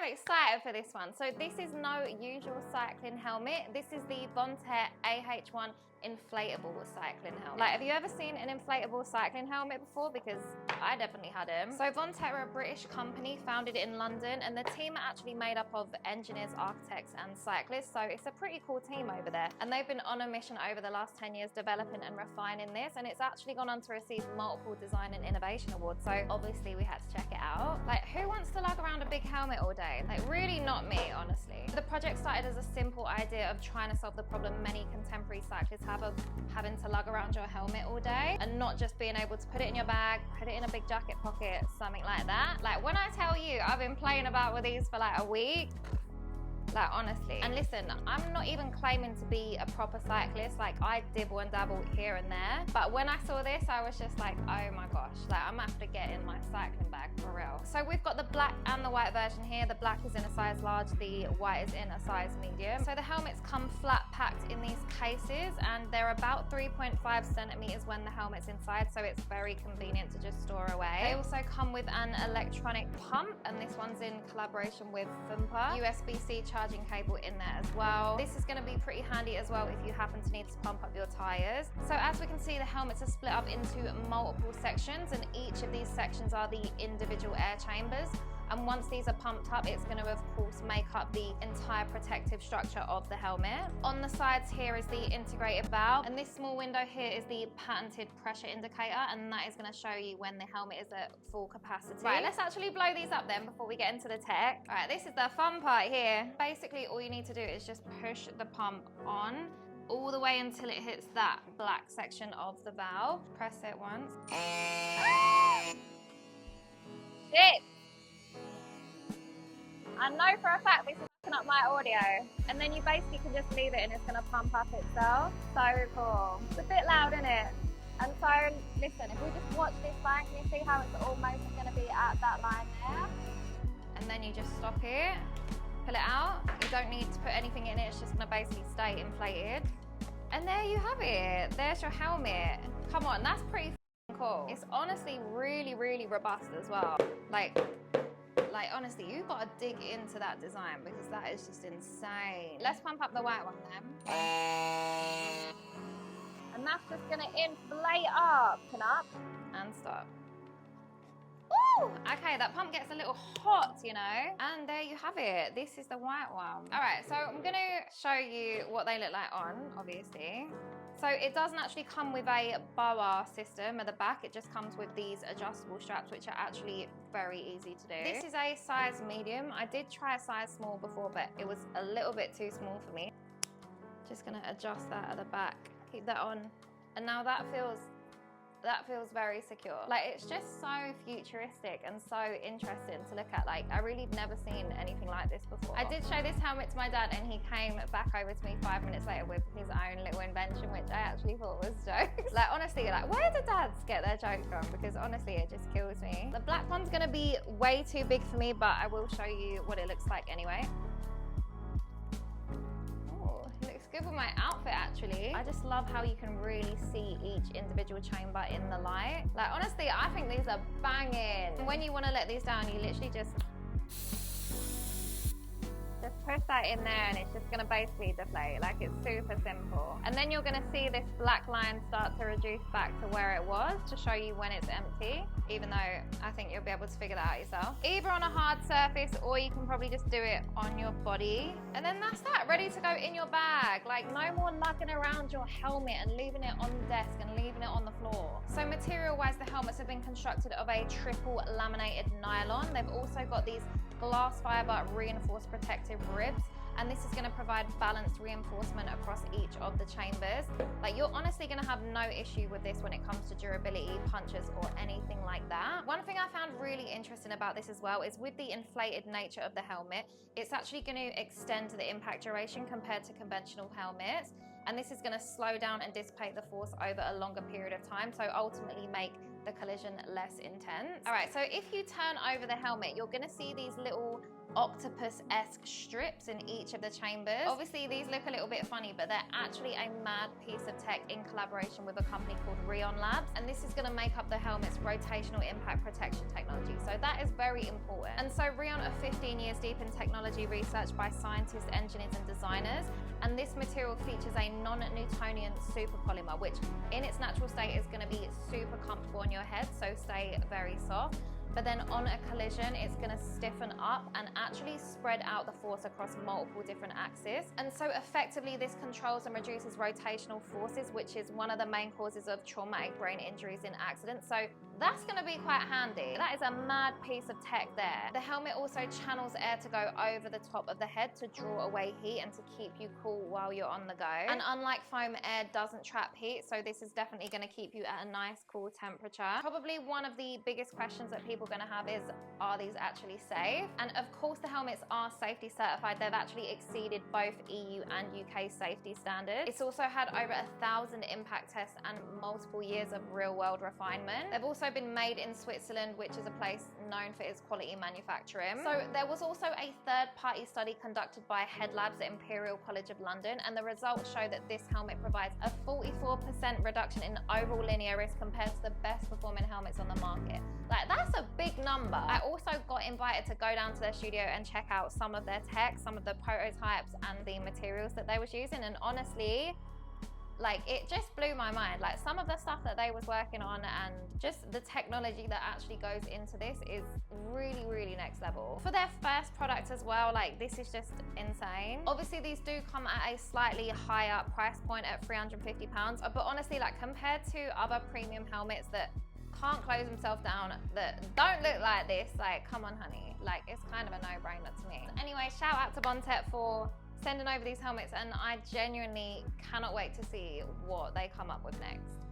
I'm excited for this one. So this is no usual cycling helmet. This is the Ventete AH1 inflatable cycling helmet. Like, have you ever seen an inflatable cycling helmet before? Because I definitely had them. So Ventete are a British company founded in London, and the team are actually made up of engineers, architects and cyclists. So it's a pretty cool team over there. And they've been on a mission over the last 10 years developing and refining this, and it's actually gone on to receive multiple design and innovation awards. So obviously we had to check it out. Like, who wants to lug around a big helmet all day? Like, really not me, honestly. The project started as a simple idea of trying to solve the problem many contemporary cyclists have of having to lug around your helmet all day and not just being able to put it in your bag, put it in a big jacket pocket, something like that. Like, when I tell you I've been playing about with these for like a week, like, honestly. And listen, I'm not even claiming to be a proper cyclist. Like, I dibble and dabble here and there. But when I saw this, I was just like, oh my gosh, like, I'm gonna have to get in my cycling bag for real. So we've got the black and the white version here. The black is in a size large, the white is in a size medium. So the helmets come flat packed in these cases, and they're about 3.5 centimeters when the helmet's inside, so it's very convenient to just store away. They also come with an electronic pump, and this one's in collaboration with Fumpa. USB-C charging cable in there as well. This is going to be pretty handy as well if you happen to need to pump up your tires. So as we can see, the helmets are split up into multiple sections, and each of these sections are the individual air chambers. And once these are pumped up, it's going to, of course, make up the entire protective structure of the helmet. On the sides here is the integrated valve, and this small window here is the patented pressure indicator, and that is going to show you when the helmet is at full capacity. Right, let's actually blow these up then before we get into the tech. All right, this is the fun part here. Basically, all you need to do is just push the pump on all the way until it hits that black section of the valve. Press it once. Shit! I know for a fact this is picking up my audio. And then you basically can just leave it and it's gonna pump up itself. So cool. It's a bit loud, isn't it? And so, listen, if we just watch this back, you see how it's almost gonna be at that line there. And then you just stop it, pull it out. You don't need to put anything in it, it's just gonna basically stay inflated. And there you have it. There's your helmet. Come on, that's pretty cool. It's honestly really, really robust as well. Like, honestly, you've got to dig into that design because that is just insane. Let's pump up the white one then. And that's just gonna inflate up and stop. Woo! Okay, that pump gets a little hot, you know? And there you have it. This is the white one. All right, so I'm gonna show you what they look like on, obviously. So it doesn't actually come with a boa system at the back. It just comes with these adjustable straps, which are actually very easy to do. This is a size medium. I did try a size small before, but it was a little bit too small for me. Just gonna adjust that at the back, keep that on. And now that feels very secure. Like, it's just so futuristic and so interesting to look at. Like, I really never seen anything like this before. I did show this helmet to my dad, and he came back over to me 5 minutes later with his own little invention, which I actually thought was jokes. Like, honestly, like, where do dads get their jokes from? Because honestly, it just kills me. The black one's gonna be way too big for me, but I will show you what it looks like anyway. Good with my outfit, actually. I just love how you can really see each individual chamber in the light. Like, honestly, I think these are banging. When you want to let these down, you literally just push that in there and it's just gonna basically deflate. Like, it's super simple. And then you're gonna see this black line start to reduce back to where it was to show you when it's empty, even though I think you'll be able to figure that out yourself. Either on a hard surface, or you can probably just do it on your body. And then that's that, ready to go in your bag. Like, no more lugging around your helmet and leaving it on the desk and leaving it on the floor. So material-wise, the helmets have been constructed of a triple laminated nylon. They've also got these glass fiber reinforced protective ribs, and this is going to provide balanced reinforcement across each of the chambers. Like, you're honestly going to have no issue with this when it comes to durability, punches, or anything like that. One thing I found really interesting about this as well is with the inflated nature of the helmet, it's actually going to extend the impact duration compared to conventional helmets, and this is going to slow down and dissipate the force over a longer period of time, so ultimately make the collision less intense. All right, so if you turn over the helmet, you're going to see these little octopus-esque strips in each of the chambers. Obviously, these look a little bit funny, but they're actually a mad piece of tech in collaboration with a company called Rheon Labs, and this is going to make up the helmet's rotational impact protection technology. So that is very important. And so Rheon are 15 years deep in technology research by scientists, engineers, and designers. And this material features a non-Newtonian superpolymer, which in its natural state is going to be super comfortable on your head, so stay very soft. But then on a collision, it's going to stiffen up and actually spread out the force across multiple different axes. And so effectively, this controls and reduces rotational forces, which is one of the main causes of traumatic brain injuries in accidents. So that's going to be quite handy. That is a mad piece of tech there. The helmet also channels air to go over the top of the head to draw away heat and to keep you cool while you're on the go. And unlike foam, air doesn't trap heat, so this is definitely going to keep you at a nice cool temperature. Probably one of the biggest questions that people are going to have is, are these actually safe? And of course the helmets are safety certified. They've actually exceeded both EU and UK safety standards. It's also had over 1,000 impact tests and multiple years of real world refinement. They've also been made in Switzerland, which is a place known for its quality manufacturing. So there was also a third-party study conducted by Rheon Labs at Imperial College of London, and the results show that this helmet provides a 44% reduction in overall linear risk compared to the best performing helmets on the market. Like, that's a big number. I also got invited to go down to their studio and check out some of their tech, some of the prototypes and the materials that they was using, and honestly, like, it just blew my mind. Like, some of the stuff that they was working on and just the technology that actually goes into this is really, really next level. For their first product as well, like, this is just insane. Obviously, these do come at a slightly higher price point at £350, but honestly, like, compared to other premium helmets that can't close themselves down, that don't look like this, like, come on, honey. Like, it's kind of a no-brainer to me. Anyway, shout out to Ventete for sending over these helmets, and I genuinely cannot wait to see what they come up with next.